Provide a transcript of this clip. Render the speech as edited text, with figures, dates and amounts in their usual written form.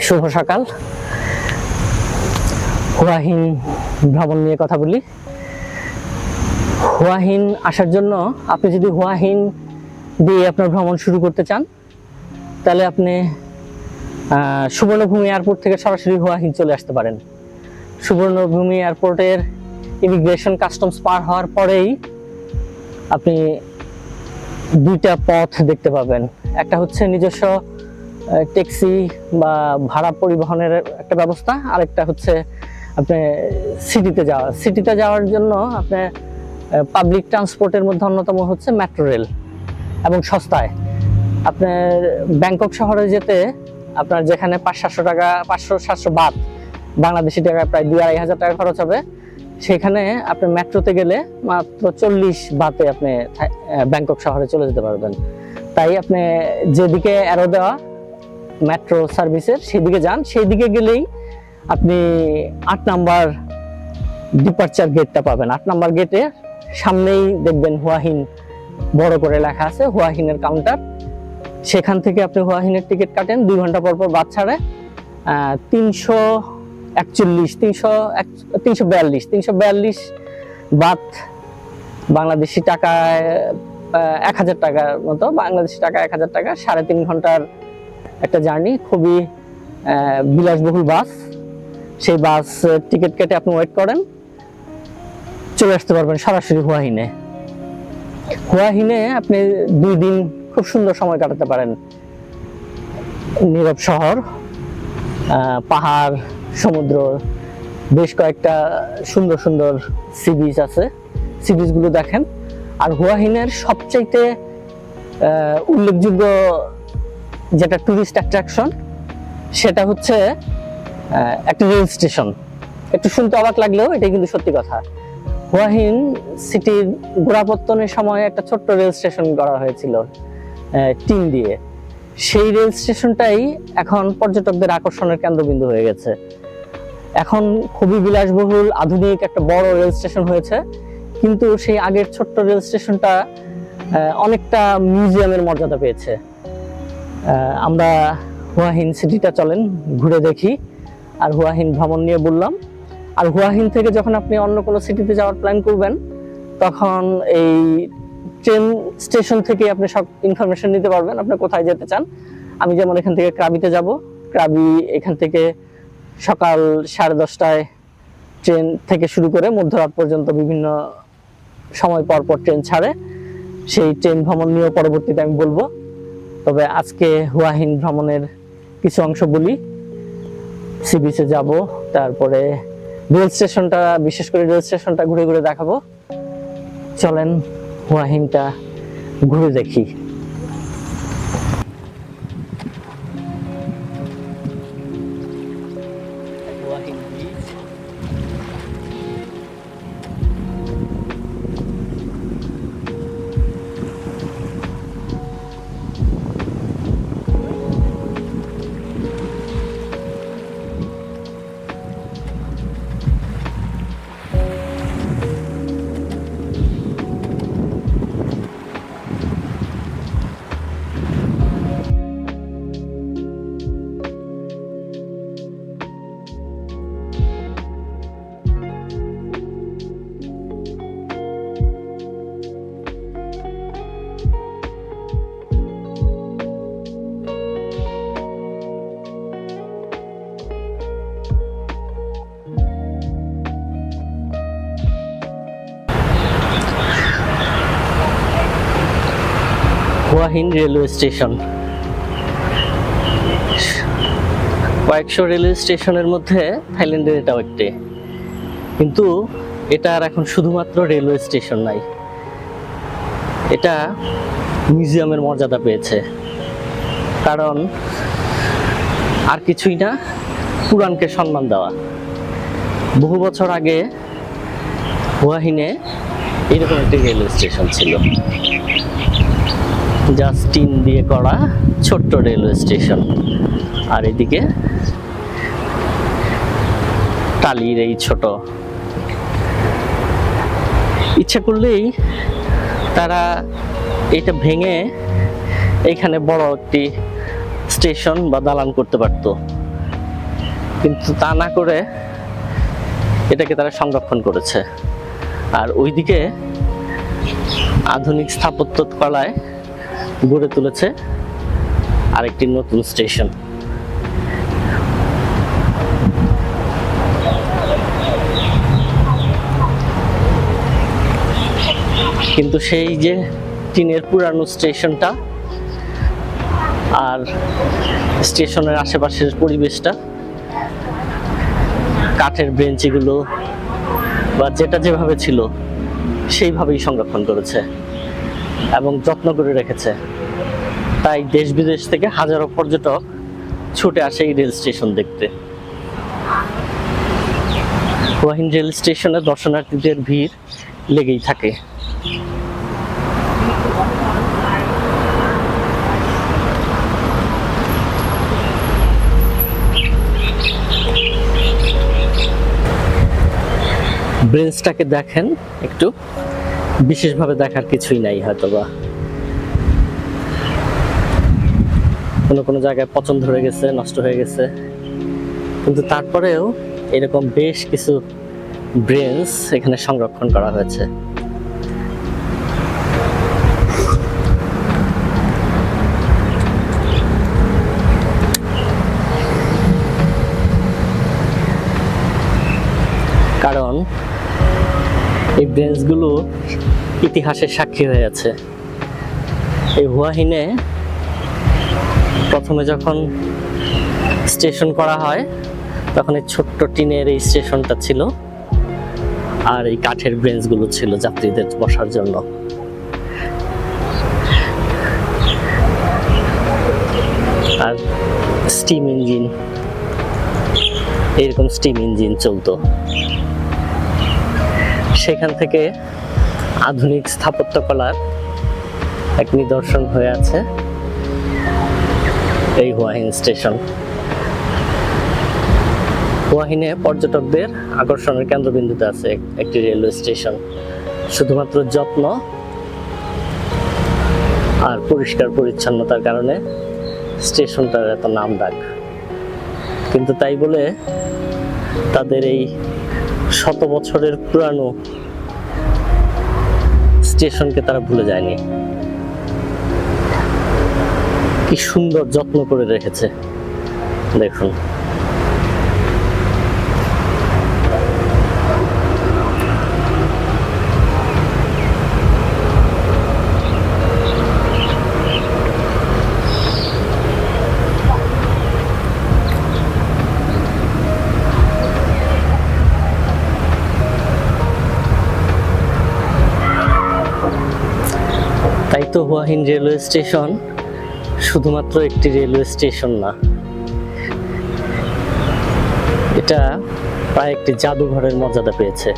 শুভ সকাল। হুয়াহিন ভ্রমণ নিয়ে কথা বলি। হুয়াহিন আসার জন্য আপনি যদি হুয়াহিন দিয়ে আপনার ভ্রমণ শুরু করতে চান, তাহলে আপনি সুবর্ণভূমি এয়ারপোর্ট থেকে সরাসরি হুয়াহিন চলে আসতে পারেন। সুবর্ণভূমি এয়ারপোর্টের ইমিগ্রেশন কাস্টমস পার হওয়ার পরেই আপনি দুইটা পথ দেখতে পাবেন। একটা হচ্ছে নিজস্ব ট্যাক্সি বা ভাড়া পরিবহনের একটা ব্যবস্থা, আরেকটা হচ্ছে আপনি সিটিতে যাওয়ার জন্য আপনি পাবলিক ট্রান্সপোর্টের মধ্যে অন্যতম হচ্ছে মেট্রো রেল, এবং সস্তায়। আপনার ব্যাংকক শহরে যেতে আপনার যেখানে 500-700 বাত, বাংলাদেশি টাকায় প্রায় 2-2,500 টাকা খরচ হবে, সেখানে আপনি মেট্রোতে গেলে মাত্র 40 বাতে আপনি ব্যাংকক শহরে চলে যেতে পারবেন। তাই আপনি যেদিকে অ্যারো দেওয়া মেট্রো সার্ভিসের সেদিকে যান। সেই দিকে গেলেই আপনি 8 নাম্বার ডিপারচার গেটটা পাবেন। 8 নাম্বার গেটে সামনেই দেখবেন হুয়াহিন বড় করে লেখা আছে, হুয়াহিনের কাউন্টার। সেখান থেকে আপনি হুয়াহিনের টিকিট কাটেন, 2 ঘন্টা পর পর বাস ছাড়ে। 342 বাত, বাংলাদেশি টাকায় 1000 টাকার মতো, বাংলাদেশি টাকা 1000 টাকা। 3.5 ঘন্টার একটা জার্নি, খুবই বিলাসবহুল বাস। সেই বাস টিকিট কেটে আপনি ওয়েট করেন, চলে আসতে পারবেন সরাসরি হুয়াহিনে। হুয়াহিনে আপনি 2 দিন খুব সুন্দর সময় কাটাতে পারেন। নীরব শহর, পাহাড়, সমুদ্র, বেশ কয়েকটা সুন্দর সুন্দর সি বিচ আছে, সি বিচগুলো দেখেন। আর হুয়াহিনের সবচাইতে উল্লেখযোগ্য যেটা টুরিস্ট অ্যাট্রাকশন, সেটা হচ্ছে একটা রেল স্টেশন। একটু শুনতে অবাক লাগলেও এটাই কিন্তু সত্যি কথা। হুয়াহিন সিটির গোড়াপত্তনের সময় একটা ছোট্ট রেল স্টেশন করা হয়েছিল টিন দিয়ে। সেই রেল স্টেশনটাই এখন পর্যটকদের আকর্ষণের কেন্দ্রবিন্দু হয়ে গেছে। এখন খুবই বিলাসবহুল আধুনিক একটা বড় রেল স্টেশন হয়েছে, কিন্তু সেই আগের ছোট্ট রেল স্টেশনটা অনেকটা মিউজিয়ামের মর্যাদা পেয়েছে। আমরা হুয়াহিন সিটিটা চলেন ঘুরে দেখি। আর হুয়াহিন ভ্রমণ নিয়ে বললাম। আর হুয়াহিন থেকে যখন আপনি অন্য কোনো সিটিতে যাওয়ার প্ল্যান করবেন, তখন এই ট্রেন স্টেশন থেকে আপনি সব ইনফরমেশন নিতে পারবেন আপনি কোথায় যেতে চান। আমি যেমন এখান থেকে ক্রাবিতে যাব। ক্রাবি এখান থেকে সকাল 10:30টায় ট্রেন থেকে শুরু করে মধ্যরাত পর্যন্ত বিভিন্ন সময় পর পর ট্রেন ছাড়ে। সেই ট্রেন ভ্রমণ নিয়েও পরবর্তীতে আমি বলবো। তবে আজকে হুয়াহিন ভ্রমণের কিছু অংশ বলি। সি বিচে যাব, তারপরে রেল স্টেশনটা, বিশেষ করে রেল স্টেশনটা ঘুরে ঘুরে দেখাবো। চলেন হুয়াহিনটা ঘুরে দেখি। হুয়াহিন বিচ, হুয়াহিন রেলওয়ে স্টেশন। কয়েকশো রেলওয়ে স্টেশনের মধ্যে থাইল্যান্ডের এটাও একটি, কিন্তু এটা আর এখন শুধুমাত্র রেলওয়ে স্টেশন নাই, এটা মিউজিয়ামের মর্যাদা পেয়েছে। কারণ আর কিছুই না, পুরাণকে সম্মান দেওয়া। বহু বছর আগে হুয়াহিনে এরকম একটি রেলওয়ে স্টেশন ছিল, জাস্ট টিন দিয়ে করা ছোট্ট রেলওয়ে স্টেশন। আর এদিকে টালির এই ছোট, ইচ্ছা করলেই তারা এটা ভেঙে এখানে বড় একটি স্টেশন বা দালান করতে পারতো। কিন্তু তা না করে এটাকে তারা সংরক্ষণ করেছে। আর ওইদিকে আধুনিক স্থাপত্য কলায় গড়ে তুলেছে আরেকটি নতুন স্টেশন। কিন্তু সেই যে টিনের পুরানো স্টেশনটা আর স্টেশনের আশেপাশের পরিবেশটা, কাঠের বেঞ্চিগুলো বা যেটা যেভাবে ছিল সেইভাবেই সংরক্ষণ করেছে এবং যত্ন করে রেখেছে। তাই দেশ বিদেশ থেকে হাজারো পর্যটক ছুটে আসে এই রেল স্টেশন দেখতে। হুয়া হিন রেল স্টেশনে দর্শনার্থীদের ভিড় লেগেই থাকে। ব্রেঞ্চটাকে দেখেন একটু, বিশেষভাবে দেখার কিছুই নাই, হয়তোবা কোনো জায়গায় পচন ধরে গেছে, নষ্ট হয়ে গেছে, কিন্তু তারপরেও এরকম বেশ কিছু ব্রেঞ্চ এখানে সংরক্ষণ করা হয়েছে। কারণ এই ব্রেঞ্চগুলো ইতিহাসের সাক্ষী হয়ে আছে। এই হুয়া হিনে প্রথমে যখন স্টেশন করা হয় তখন এই ছোট্ট টিনের এই স্টেশনটা ছিল, আর এই কাঠের ব্রেঞ্চগুলো ছিল যাত্রীদের বসার জন্য। আর স্টিম ইঞ্জিন, এইরকম স্টিম ইঞ্জিন চলতো। সেখান থেকে আধুনিক স্থাপত্যকলার এক নিদর্শন হয়ে আছে এই হুয়া হিন স্টেশন। হুয়া হিনে পর্যটকদের আকর্ষণের কেন্দ্রবিন্দুতে আছে একটি রেলওয়ে স্টেশন। শুধুমাত্র যত্ন আর পরিষ্কার পরিচ্ছন্নতার কারণে স্টেশনটার এত নাম ডাক। কিন্তু তাই বলে তাদের এই শত বছরের পুরানো স্টেশনকে তারা ভুলে যায়নি। কি সুন্দর যত্ন করে রেখেছে দেখুন। তাই তো হুয়া হিন রেলওয়ে স্টেশন শুধুমাত্র একটি রেলওয়ে স্টেশন না, এটা প্রায় একটি জাদুঘরের মর্যাদা পেয়েছে।